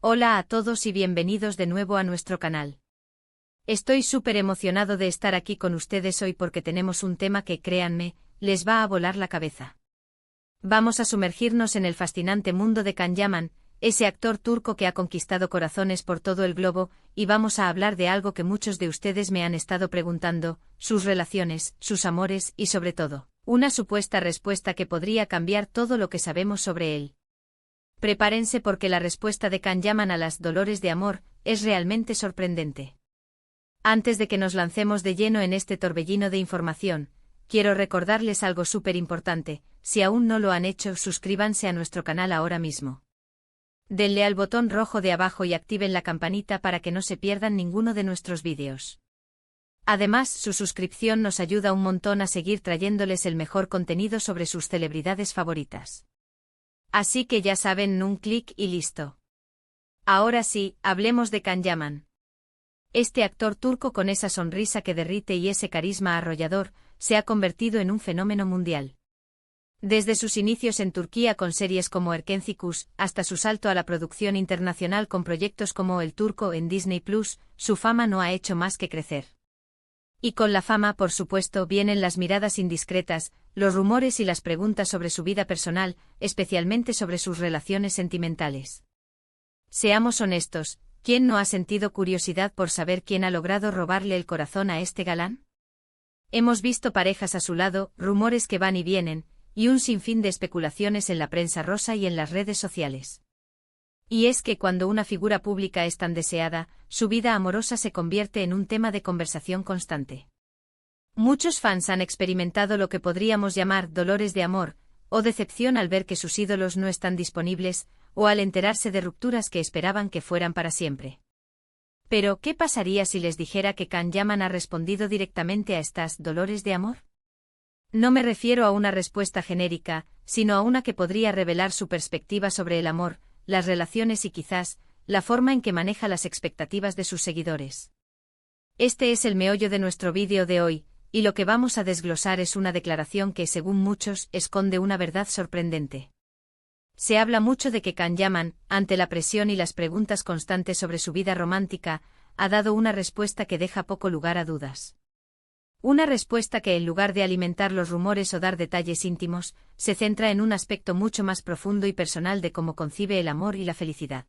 Hola a todos y bienvenidos de nuevo a nuestro canal. Estoy súper emocionado de estar aquí con ustedes hoy porque tenemos un tema que, créanme, les va a volar la cabeza. Vamos a sumergirnos en el fascinante mundo de Can Yaman, ese actor turco que ha conquistado corazones por todo el globo, y vamos a hablar de algo que muchos de ustedes me han estado preguntando, sus relaciones, sus amores y sobre todo, una supuesta respuesta que podría cambiar todo lo que sabemos sobre él. Prepárense porque la respuesta de Can Yaman a las dolores de amor es realmente sorprendente. Antes de que nos lancemos de lleno en este torbellino de información, quiero recordarles algo súper importante: si aún no lo han hecho, suscríbanse a nuestro canal ahora mismo. Denle al botón rojo de abajo y activen la campanita para que no se pierdan ninguno de nuestros vídeos. Además, su suscripción nos ayuda un montón a seguir trayéndoles el mejor contenido sobre sus celebridades favoritas. Así que ya saben, un clic y listo. Ahora sí, hablemos de Can Yaman. Este actor turco con esa sonrisa que derrite y ese carisma arrollador, se ha convertido en un fenómeno mundial. Desde sus inicios en Turquía con series como Erkenci hasta su salto a la producción internacional con proyectos como El Turco en Disney Plus, su fama no ha hecho más que crecer. Y con la fama, por supuesto, vienen las miradas indiscretas, los rumores y las preguntas sobre su vida personal, especialmente sobre sus relaciones sentimentales. Seamos honestos, ¿quién no ha sentido curiosidad por saber quién ha logrado robarle el corazón a este galán? Hemos visto parejas a su lado, rumores que van y vienen, y un sinfín de especulaciones en la prensa rosa y en las redes sociales. Y es que cuando una figura pública es tan deseada, su vida amorosa se convierte en un tema de conversación constante. Muchos fans han experimentado lo que podríamos llamar dolores de amor, o decepción al ver que sus ídolos no están disponibles, o al enterarse de rupturas que esperaban que fueran para siempre. Pero, ¿qué pasaría si les dijera que Can Yaman ha respondido directamente a estas dolores de amor? No me refiero a una respuesta genérica, sino a una que podría revelar su perspectiva sobre el amor, las relaciones y quizás, la forma en que maneja las expectativas de sus seguidores. Este es el meollo de nuestro vídeo de hoy, y lo que vamos a desglosar es una declaración que, según muchos, esconde una verdad sorprendente. Se habla mucho de que Can Yaman, ante la presión y las preguntas constantes sobre su vida romántica, ha dado una respuesta que deja poco lugar a dudas. Una respuesta que, en lugar de alimentar los rumores o dar detalles íntimos, se centra en un aspecto mucho más profundo y personal de cómo concibe el amor y la felicidad.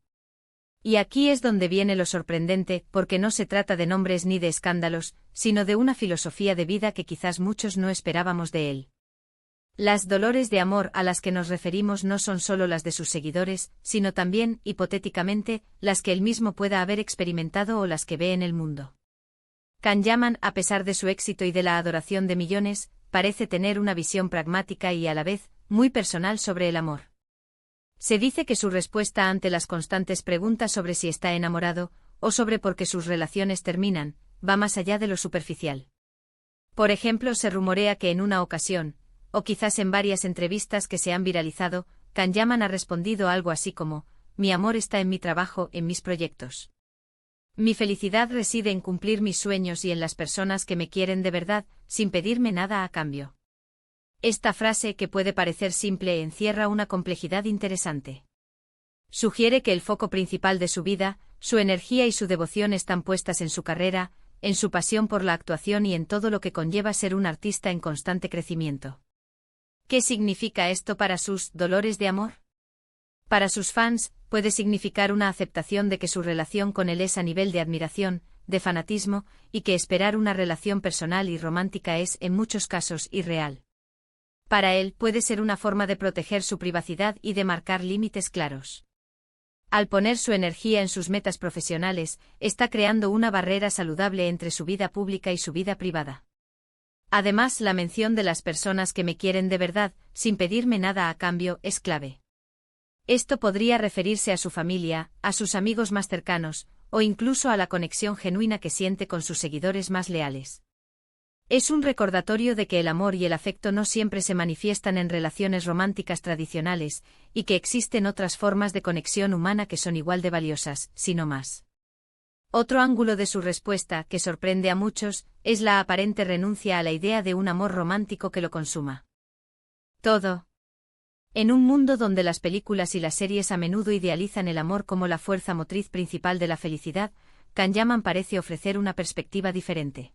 Y aquí es donde viene lo sorprendente, porque no se trata de nombres ni de escándalos, sino de una filosofía de vida que quizás muchos no esperábamos de él. Las dolores de amor a las que nos referimos no son solo las de sus seguidores, sino también, hipotéticamente, las que él mismo pueda haber experimentado o las que ve en el mundo. Can Yaman, a pesar de su éxito y de la adoración de millones, parece tener una visión pragmática y a la vez, muy personal sobre el amor. Se dice que su respuesta ante las constantes preguntas sobre si está enamorado, o sobre por qué sus relaciones terminan, va más allá de lo superficial. Por ejemplo, se rumorea que en una ocasión, o quizás en varias entrevistas que se han viralizado, Can Yaman ha respondido algo así como: mi amor está en mi trabajo, en mis proyectos. Mi felicidad reside en cumplir mis sueños y en las personas que me quieren de verdad, sin pedirme nada a cambio. Esta frase, que puede parecer simple, encierra una complejidad interesante. Sugiere que el foco principal de su vida, su energía y su devoción están puestas en su carrera, en su pasión por la actuación y en todo lo que conlleva ser un artista en constante crecimiento. ¿Qué significa esto para sus dolores de amor? Para sus fans, puede significar una aceptación de que su relación con él es a nivel de admiración, de fanatismo, y que esperar una relación personal y romántica es, en muchos casos, irreal. Para él, puede ser una forma de proteger su privacidad y de marcar límites claros. Al poner su energía en sus metas profesionales, está creando una barrera saludable entre su vida pública y su vida privada. Además, la mención de las personas que me quieren de verdad, sin pedirme nada a cambio, es clave. Esto podría referirse a su familia, a sus amigos más cercanos, o incluso a la conexión genuina que siente con sus seguidores más leales. Es un recordatorio de que el amor y el afecto no siempre se manifiestan en relaciones románticas tradicionales, y que existen otras formas de conexión humana que son igual de valiosas, si no más. Otro ángulo de su respuesta, que sorprende a muchos, es la aparente renuncia a la idea de un amor romántico que lo consuma todo. En un mundo donde las películas y las series a menudo idealizan el amor como la fuerza motriz principal de la felicidad, Kanyaman parece ofrecer una perspectiva diferente.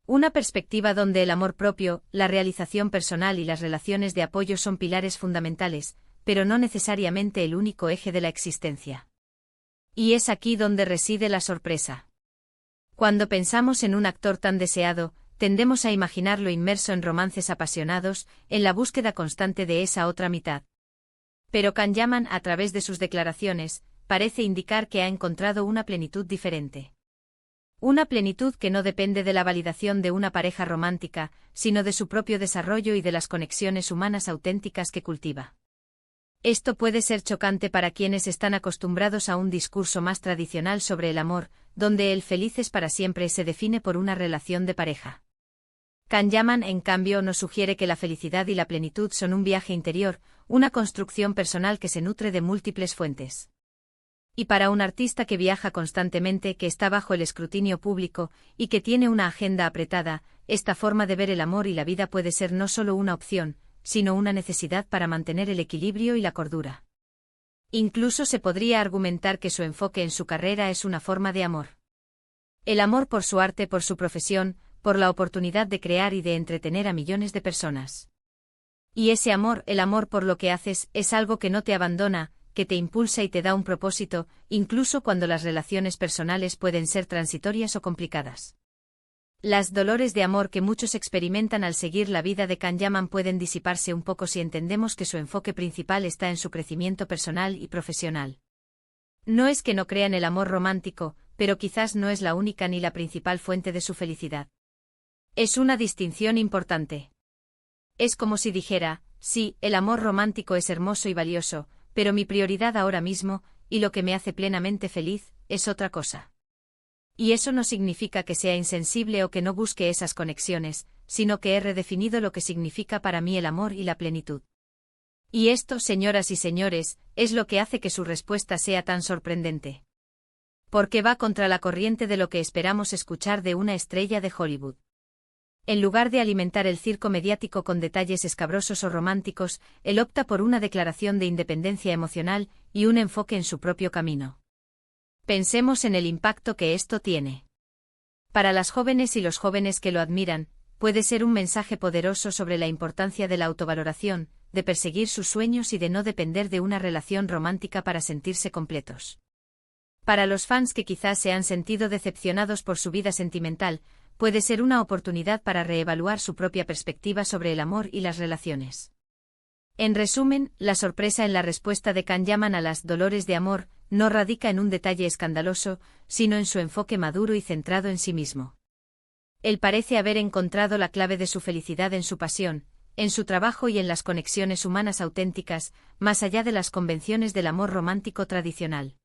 Una perspectiva donde el amor propio, la realización personal y las relaciones de apoyo son pilares fundamentales, pero no necesariamente el único eje de la existencia. Y es aquí donde reside la sorpresa. Cuando pensamos en un actor tan deseado, tendemos a imaginarlo inmerso en romances apasionados, en la búsqueda constante de esa otra mitad. Pero Kanyaman, a través de sus declaraciones, parece indicar que ha encontrado una plenitud diferente. Una plenitud que no depende de la validación de una pareja romántica, sino de su propio desarrollo y de las conexiones humanas auténticas que cultiva. Esto puede ser chocante para quienes están acostumbrados a un discurso más tradicional sobre el amor, donde el felices para siempre se define por una relación de pareja. Kanyaman, en cambio, nos sugiere que la felicidad y la plenitud son un viaje interior, una construcción personal que se nutre de múltiples fuentes. Y para un artista que viaja constantemente, que está bajo el escrutinio público y que tiene una agenda apretada, esta forma de ver el amor y la vida puede ser no solo una opción, sino una necesidad para mantener el equilibrio y la cordura. Incluso se podría argumentar que su enfoque en su carrera es una forma de amor. El amor por su arte, por su profesión, por la oportunidad de crear y de entretener a millones de personas. Y ese amor, el amor por lo que haces, es algo que no te abandona, que te impulsa y te da un propósito, incluso cuando las relaciones personales pueden ser transitorias o complicadas. Las dolores de amor que muchos experimentan al seguir la vida de Kanyaman pueden disiparse un poco si entendemos que su enfoque principal está en su crecimiento personal y profesional. No es que no crea en el amor romántico, pero quizás no es la única ni la principal fuente de su felicidad. Es una distinción importante. Es como si dijera, sí, el amor romántico es hermoso y valioso, pero mi prioridad ahora mismo, y lo que me hace plenamente feliz, es otra cosa. Y eso no significa que sea insensible o que no busque esas conexiones, sino que he redefinido lo que significa para mí el amor y la plenitud. Y esto, señoras y señores, es lo que hace que su respuesta sea tan sorprendente. Porque va contra la corriente de lo que esperamos escuchar de una estrella de Hollywood. En lugar de alimentar el circo mediático con detalles escabrosos o románticos, él opta por una declaración de independencia emocional y un enfoque en su propio camino. Pensemos en el impacto que esto tiene. Para las jóvenes y los jóvenes que lo admiran, puede ser un mensaje poderoso sobre la importancia de la autovaloración, de perseguir sus sueños y de no depender de una relación romántica para sentirse completos. Para los fans que quizás se han sentido decepcionados por su vida sentimental, puede ser una oportunidad para reevaluar su propia perspectiva sobre el amor y las relaciones. En resumen, la sorpresa en la respuesta de Kanyaman a las dolores de amor no radica en un detalle escandaloso, sino en su enfoque maduro y centrado en sí mismo. Él parece haber encontrado la clave de su felicidad en su pasión, en su trabajo y en las conexiones humanas auténticas, más allá de las convenciones del amor romántico tradicional.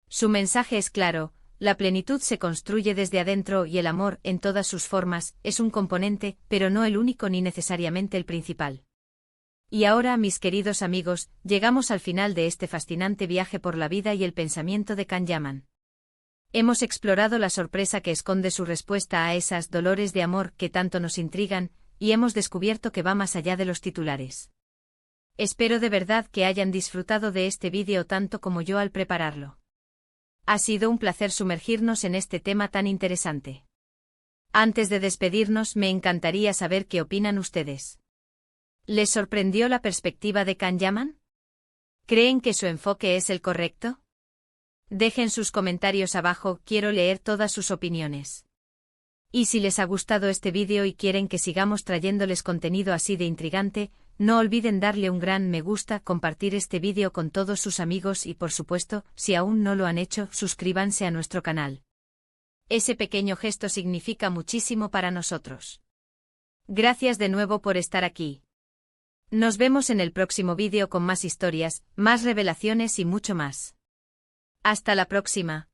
Su mensaje es claro: la plenitud se construye desde adentro y el amor, en todas sus formas, es un componente, pero no el único ni necesariamente el principal. Y ahora, mis queridos amigos, llegamos al final de este fascinante viaje por la vida y el pensamiento de Kanyaman. Hemos explorado la sorpresa que esconde su respuesta a esas dolores de amor que tanto nos intrigan, y hemos descubierto que va más allá de los titulares. Espero de verdad que hayan disfrutado de este vídeo tanto como yo al prepararlo. Ha sido un placer sumergirnos en este tema tan interesante. Antes de despedirnos, me encantaría saber qué opinan ustedes. ¿Les sorprendió la perspectiva de Kanyaman? ¿Creen que su enfoque es el correcto? Dejen sus comentarios abajo, quiero leer todas sus opiniones. Y si les ha gustado este vídeo y quieren que sigamos trayéndoles contenido así de intrigante, no olviden darle un gran me gusta, compartir este vídeo con todos sus amigos y, por supuesto, si aún no lo han hecho, suscríbanse a nuestro canal. Ese pequeño gesto significa muchísimo para nosotros. Gracias de nuevo por estar aquí. Nos vemos en el próximo vídeo con más historias, más revelaciones y mucho más. Hasta la próxima.